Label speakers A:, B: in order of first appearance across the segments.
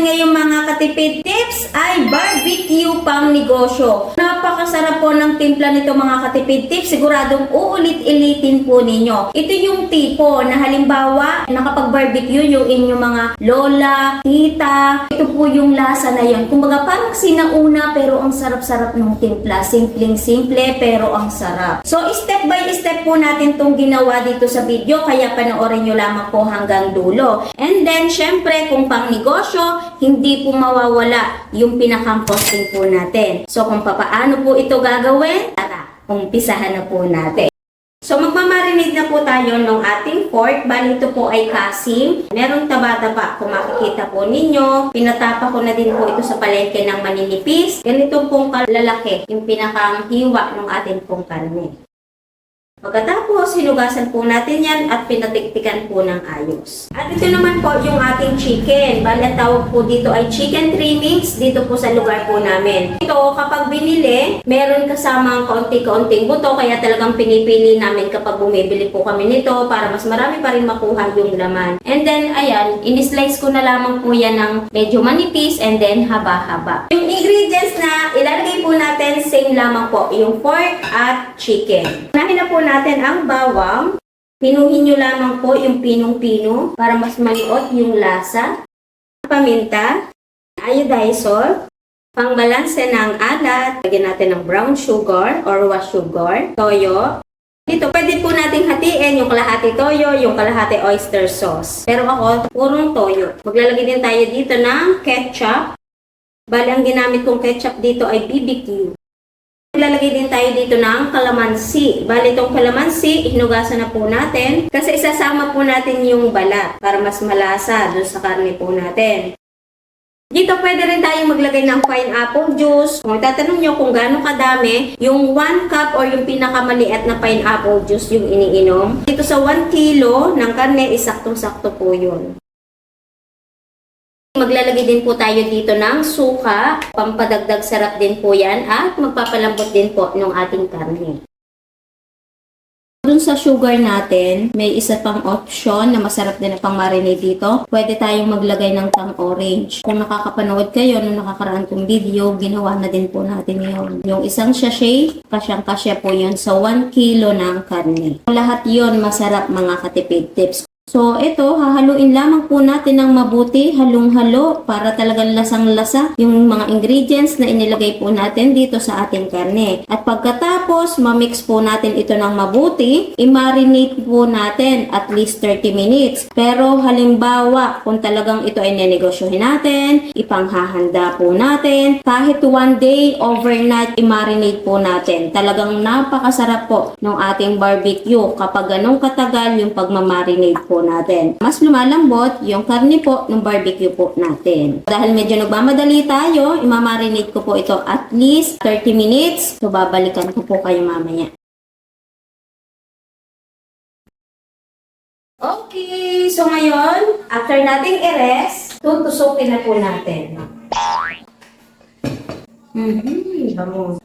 A: natin ngayong mga katipid tips ay barbecue pang negosyo. Napakasarap po ng timpla nito mga katipid tips. Siguradong uulit-ilitin po ninyo. Ito yung tipo na halimbawa nakapag-barbecue yung inyong mga lola, tita. Ito po yung lasa na yun. Kumbaga parang sinauna pero ang sarap-sarap ng timpla. Simpleng-simple pero ang sarap. So step by step po natin itong ginawa dito sa video. Kaya panoorin nyo lamang po hanggang dulo. And then syempre kung pang negosyo, hindi po mawawala yung pinakang costing po natin. So kung paano po ito gagawin, tara, umpisahan na po natin. So magmamarinate na po tayo ng ating pork. Bali ito po ay kasing. Merong taba-taba. Kung makikita po ninyo, pinatapa ko na din po ito sa palengke ng maninipis. Ganito pong kalalaki yung pinakang hiwa ng ating pong karne. Pagkatapos, hinugasan po natin yan at pinatiktikan po ng ayos. At ito naman po yung ating chicken. Bali, ang tawag po dito ay chicken trimmings dito po sa lugar po namin. Ito, kapag binili, meron kasamang kaunti-kaunting buto, kaya talagang pinipili namin kapag bumibili po kami nito para mas marami pa rin makuha yung laman. And then, ayan, in-slice ko na lamang po yan ng medyo manipis and then haba-haba. Yung ingredients na ilalagay po natin, same lamang po, yung pork at chicken. Unahin na po natin ang bawang. Pinuhin nyo lamang po yung pinong-pino para mas maliot yung lasa. Paminta, iodized salt, pangbalanse ng alat, lagyan natin ng brown sugar or wash sugar, toyo. Dito, pwede po nating hatiin yung kalahati toyo, yung kalahati oyster sauce. Pero ako, purong toyo. Maglalagay din tayo dito ng ketchup. Bali, ang ginamit kong ketchup dito ay BBQ. Lalagay din tayo dito ng kalamansi. Bali itong kalamansi, hinugasan na po natin kasi isasama po natin yung balat para mas malasa dun sa karne po natin. Dito pwede rin tayong maglagay ng pineapple juice. Kung tatanong nyo kung gaano kadami, yung 1 cup or yung pinakamaliit na pineapple juice yung iniinom. Dito sa 1 kilo ng karne, isaktong-sakto po yun. Maglalagay din po tayo dito ng suka, pampadagdag sarap din po yan at magpapalambot din po ng ating karne. Dun sa sugar natin, may isa pang option na masarap din na pang marinate dito. Pwede tayong maglagay ng tang-orange. Kung nakakapanood kayo nung nakakaraan kong video, ginawa na din po natin yun. Yung isang sachet, kasyang-kasya po yun sa 1 kilo ng karne. Lahat yun masarap mga katipid tips. So, ito, hahaluin lamang po natin ng mabuti, halong-halo, para talagang lasang-lasa yung mga ingredients na inilagay po natin dito sa ating karne. At pagkatapos, mamix po natin ito ng mabuti, i-marinate po natin at least 30 minutes. Pero halimbawa, kung talagang ito ay nenegosyohin natin, ipanghahanda po natin, kahit 1 day, overnight, i-marinate po natin. Talagang napakasarap po ng ating barbecue kapag ganong katagal yung pagmamarinate po natin. Mas lumalambot yung karne po ng barbecue po natin. Dahil medyo nagmamadali tayo, imamarinate ko po ito at least 30 minutes. So, babalikan ko po kayo mamaya. Okay, so ngayon, after nating i-rest, tutusukin na po natin. Bango.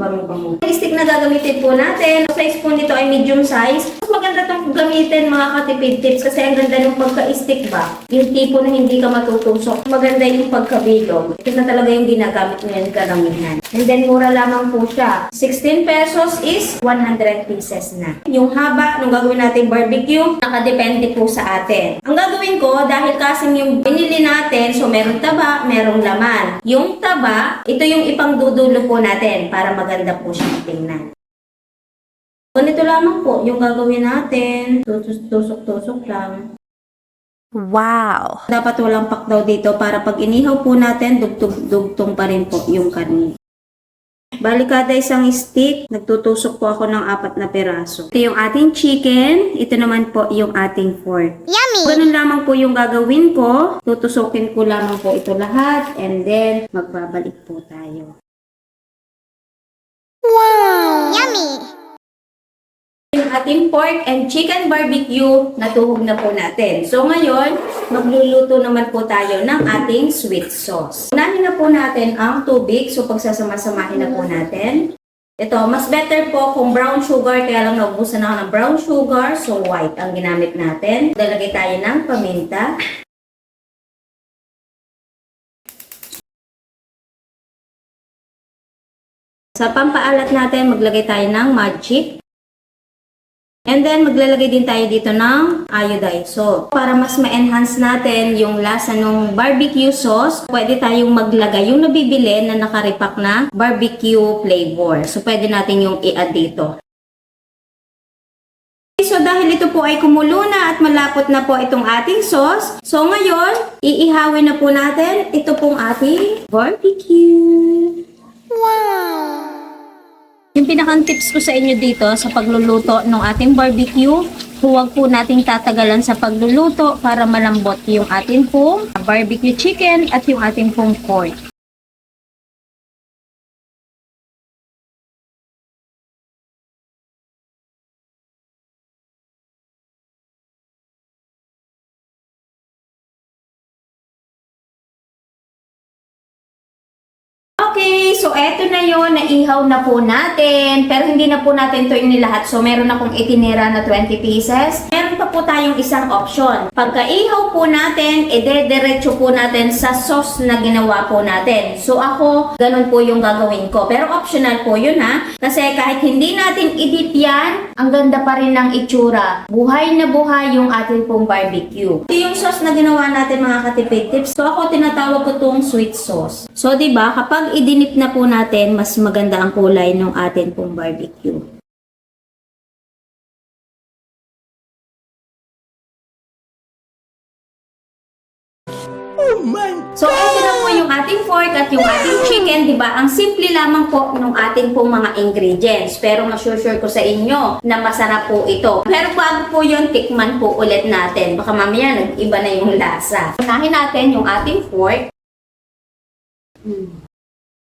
A: Bango. Yung stick na gagamitin po natin, ang size po nito ay medium size. Mas maganda itong gamitin mga katipid tips kasi ang ganda ng pagka-stick ba? Yung tipo na hindi ka matutusok. Maganda yung pagkabilog. Ito na talaga yung ginagamit mo yan karamihan. And then mura lamang po siya. 16 pesos is 100 pieces na. Yung haba nung gagawin natin barbecue, nakadepende po sa atin. Ang gagawin ko, dahil kasing yung binili natin, so merong taba, merong laman. Yung taba, ito yung ipangdudulo po natin para maganda po siyang tingnan. Ganito lamang po yung gagawin natin. Tusok-tusok lang.
B: Wow!
A: Dapat walang pakdaw dito para pag inihaw po natin, dugtong pa rin po yung karne. Bali kada isang stick, nagtutusok po ako ng 4 na piraso. Ito yung ating chicken, ito naman po yung ating pork.
B: Yummy!
A: Ganun lamang po yung gagawin ko. Tutusukin ko lamang po ito lahat and then magbabalik po tayo.
B: Wow! Yummy!
A: Yung ating pork and chicken barbecue, natuhog na po natin. So ngayon, magluluto naman po tayo ng ating sweet sauce. Unahin na po natin ang tubig, so pagsasama-samahin na po natin. Ito, mas better po kung brown sugar, kaya lang naubusan ako ng brown sugar, so white ang ginamit natin. Lalagay tayo ng paminta. Sa pampaalat natin, maglagay tayo ng magic. And then, maglalagay din tayo dito ng iodized salt. Para mas ma-enhance natin yung lasa ng barbecue sauce, pwede tayong maglagay yung nabibili na nakaripak na barbecue flavor. So, pwede natin yung i-add dito. So, dahil ito po ay kumulo na at malapot na po itong ating sauce, so ngayon, iihawin na po natin ito pong ating barbecue.
B: Wow!
A: Yung pinakang tips ko sa inyo dito sa pagluluto ng ating barbecue, huwag po nating tatagalan sa pagluluto para malambot yung ating pong barbecue chicken at yung ating pong pork. Okay, so eto na yon, naihaw na po natin. Pero hindi na po natin to inilahat. So meron akong itinira na 20 pieces. Meron pa po tayong isang option. Pagka-ihaw po natin, ide-diretso po natin sa sauce na ginawa po natin. So ako, ganun po yung gagawin ko. Pero optional po yun ha. Kasi kahit hindi natin i-dip yan, ang ganda pa rin ng itsura. Buhay na buhay yung ating pong barbecue. Ito yung sauce na ginawa natin mga katipid tips. So ako tinatawag ko itong sweet sauce. So 'di ba, kapag idinip na po natin, mas maganda ang kulay ng atin pong barbecue. So, ito na po yung ating pork at yung ating chicken, di ba? Ang simple lamang po ng ating pong mga ingredients. Pero masusure ko sa inyo na masarap po ito. Pero bago po yun, tikman po ulit natin. Baka mamaya nag-iba na yung lasa. Unahin natin yung ating pork.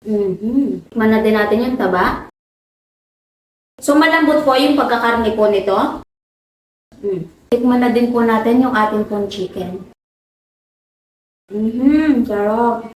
A: Tikman na din natin yung taba. So, malambot po yung pagkakarni po nito. Tikman na din po natin yung ating pong chicken. Sarap.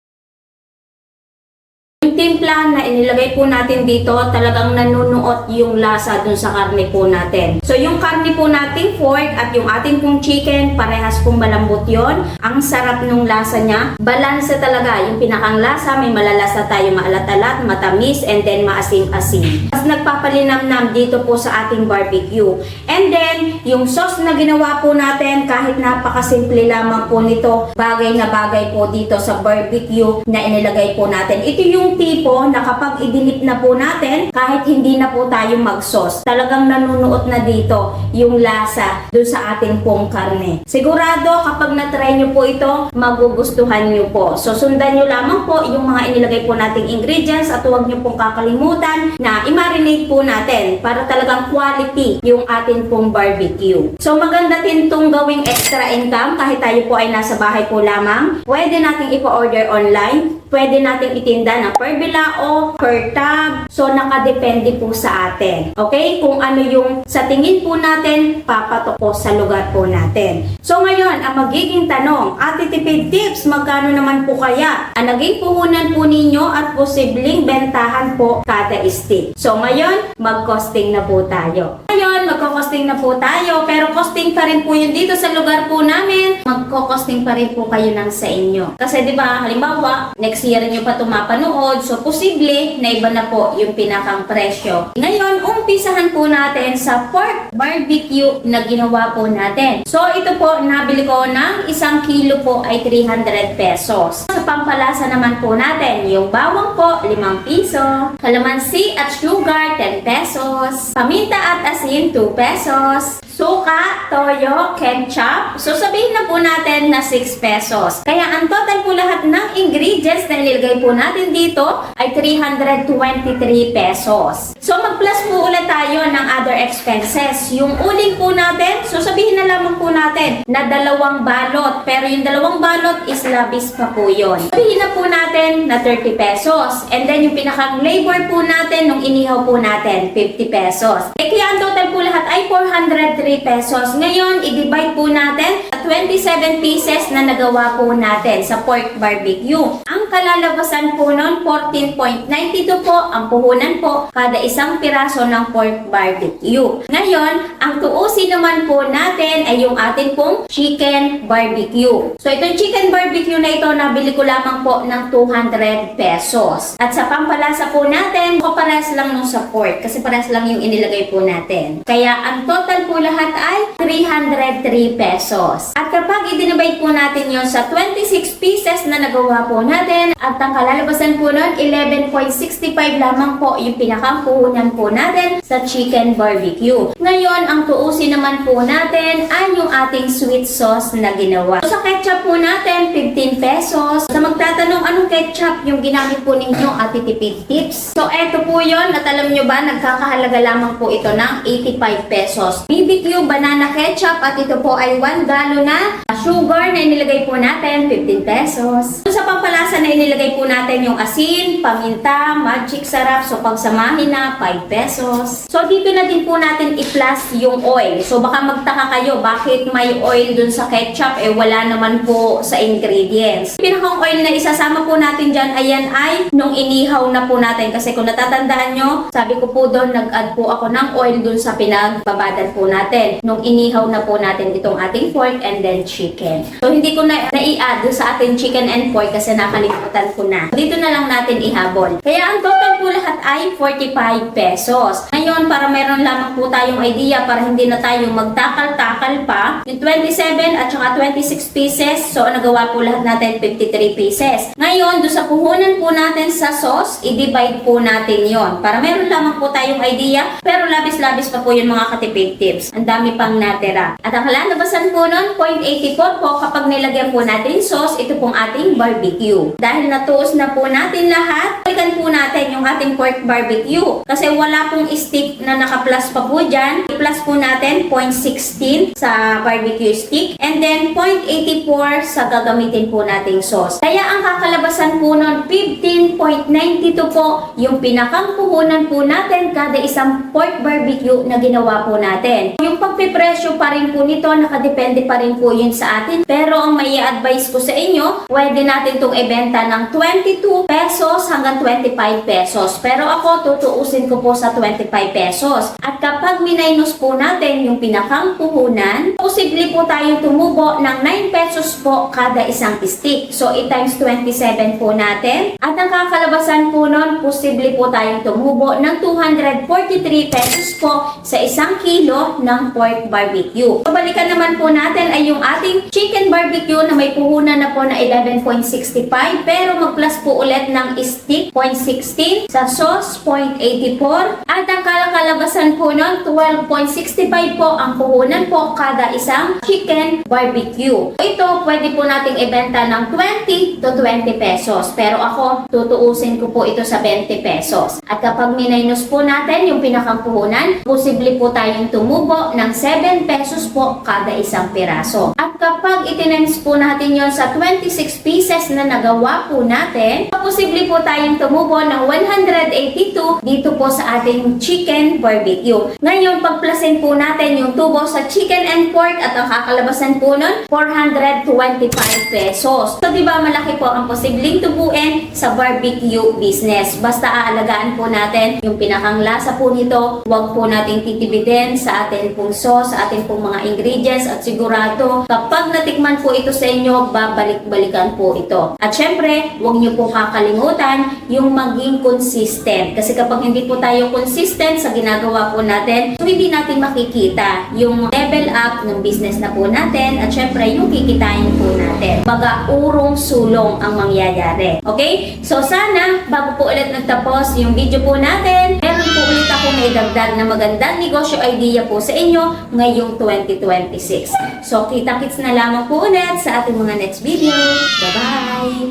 A: Yung timpla na inilagay po natin dito, talagang nanunuot yung lasa dun sa karne po natin. So, yung karne po nating pork at yung ating pong chicken, parehas pong malambot yon. Ang sarap nung lasa niya. Balanse talaga. Yung pinakang lasa, may malalasa tayo maalat-alat, matamis, and then maasim-asim. Mas nagpapalinamnam dito po sa ating barbecue. And then, yung sauce na ginawa po natin, kahit napakasimple lamang po nito, bagay na bagay po dito sa barbecue na inilagay po natin. Ito yung tipo na kapag idinip na po natin, kahit hindi na po tayo mag-sauce, talagang nanunuot na dito yung lasa dun sa ating pong karne. Sigurado kapag na-try nyo po ito, magugustuhan nyo po. So sundan nyo lamang po yung mga inilagay po nating ingredients at huwag nyo pong kakalimutan na i-marinate po natin para talagang quality yung ating pong barbecue. So maganda din itong gawing extra income kahit tayo po ay nasa bahay po lamang. Pwede nating ipa-order online. Pwede nating itinda ng per bilao, per tab. So, nakadepende po sa atin. Okay? Kung ano yung sa tingin po natin, papatok po sa lugar po natin. So, ngayon, ang magiging tanong, Ate Tipid Tips, magkano naman po kaya ang naging puhunan po ninyo at posibleng bentahan po kada stick? So, ngayon, mag-costing na po tayo. Ngayon, magko-costing na po tayo, pero costing pa rin po yun dito sa lugar po namin. Magko-costing pa rin po kayo ng sa inyo. Kasi, di ba, halimbawa, next year nyo pa tumapanood, so posible na iba na po yung pinakang presyo. Ngayon, umpisahan po natin sa pork barbecue na ginawa po natin. So, ito po, nabili ko ng 1 kilo po ay 300 pesos. Sa pampalasa naman po natin, yung bawang po, 5 piso. Kalamansi at sugar, 10 pesos. Paminta at asin, 2 pesos. Suka, toyo, ketchup. So, sabihin na po natin na 6 pesos. Kaya, ang total po lahat ng ingredients na nilagay po natin dito ay 323 pesos. So, mag-plus po ulit tayo ng other expenses. Yung uling po natin, so sabihin na lamang po natin na 2 balot. Pero yung 2 balot is labis pa po yun. Sabihin na po natin na 30 pesos. And then, yung pinakang labor po natin, nung inihaw po natin, 50 pesos. Kaya, ang total po lahat ay 403 pesos. Ngayon, i-divide po natin sa 27 pieces na nagawa po natin sa pork barbecue. Ang Ang kalalabasan po nun, 14.92 po ang puhunan po kada isang piraso ng pork barbecue. Ngayon, ang tuusin naman po natin ay yung atin pong chicken barbecue. So itong chicken barbecue na ito, nabili ko lamang po ng 200 pesos. At sa pampalasa po natin, pares lang nung sa pork kasi pares lang yung inilagay po natin. Kaya ang total po lahat ay 303 pesos. At kapag i-divide po natin yon sa 26 pieces na nagawa po natin, at ang kalalabasan po nun, 11.65 lamang po yung pinakapuhunan po natin sa chicken barbecue. Ngayon, ang tuusin naman po natin ay yung ating sweet sauce na ginawa. So, sa ketchup po natin, 15 pesos. Sa magtatanong anong ketchup yung ginamit po ninyo at titipid tips. So, eto po yon at alam nyo ba, nagkakahalaga lamang po ito ng 85 pesos. BBQ banana ketchup at ito po ay 1 galon na sugar na inilagay po natin, 15 pesos. So, sa pampalasa na inilagay po natin yung asin, paminta, magic sarap. So, pagsamahin na, 5 pesos. So, dito na din po natin i-plus yung oil. So, baka magtaka kayo, bakit may oil dun sa ketchup? Eh, wala naman po sa ingredients. Pinakang oil na isasama po natin dyan, ayan ay nung inihaw na po natin. Kasi kung natatandaan nyo, sabi ko po doon, nag-add po ako ng oil dun sa pinagbabadan po natin. Nung inihaw na po natin itong ating pork and then chicken. So, hindi ko na i-add dun sa ating chicken and pork kasi nakalimutan ko na. Dito na lang natin ihabol. Kaya ang total po lahat ay 45 pesos. Ngayon, para meron lamang po tayong idea para hindi na tayo magtakal-takal pa, yung 27 at saka 26 pieces, so nagawa po lahat natin 53 pieces. Ngayon, doon sa puhunan po natin sa sauce, i-divide po natin yon para meron lamang po tayong idea, pero labis-labis pa po yung mga katipid tips. Ang dami pang natira. At ang kalalabasan po nun, 0.84 po kapag nilagyan po natin sauce, ito pong ating barbecue. Dahil natuos na po natin lahat, balikan po natin yung ating pork barbecue. Kasi wala pong stick na naka-plus pa po dyan. I-plus po natin 0.16 sa barbecue stick and then 0.84 sa gagamitin po nating sauce. Kaya ang kakalabasan po nun, 15.92 po yung pinakang puhunan po natin kada isang pork barbecue na ginawa po natin. Yung pagpipresyo pa rin po nito, nakadepende pa rin po yun sa atin. Pero ang may advice ko sa inyo, pwede natin itong ibenta ng 22 pesos hanggang 25 pesos. Pero ako, tutuusin ko po sa 25 pesos. At kapag minus po natin yung pinakang puhunan, posible po tayong tumubo ng 9 pesos po kada isang stick. So, i-times 27 po natin. At ang kakalabasan po nun, posible po tayong tumubo ng 243 pesos po sa isang kilo ng pork barbecue. So, balikan naman po natin ay yung ating chicken barbecue na may puhunan na po na 11.65 pero mag-plus po ulit ng stick 0.16 sa sauce 0.84 at ang kalabasan po nun 12.65 po ang puhunan po kada isang chicken barbecue. Ito pwede po nating ibenta ng 20 to 20 pesos pero ako tutuusin ko po ito sa 20 pesos. At kapag minus po natin yung pinakang puhunan, posible po tayong tumubo ng 7 pesos po kada isang piraso. At kapag itinames po natin yon sa 26 pieces na nagawa po natin, posible po tayong tumubo ng 182 dito po sa ating chicken barbecue. Ngayon, pagplasin po natin yung tubo sa chicken and pork at ang kakalabasan po nun, 425 pesos. So, diba malaki po ang posibleng tubuin sa barbecue business. Basta aalagaan po natin yung pinakang lasa po nito. Huwag po nating titibidin sa atin pong sauce, sa atin pong mga ingredients at sigurado kapag natikman po ito sa inyo, babalik-balikan po ito. At syempre, huwag nyo po kakalimutan yung maging consistent. Kasi kapag hindi po tayo consistent sa ginagawa po natin, so hindi natin makikita yung level up ng business na po natin at syempre yung kikitain po natin. Baga, urong sulong ang mangyayari. Okay? So sana, bago po ulit nagtapos yung video po natin, meron po ulit ako may dagdag na magandang negosyo idea po sa inyo ngayong 2026. So, kita-kits na lamang po ulit sa ating mga next video. Bye-bye!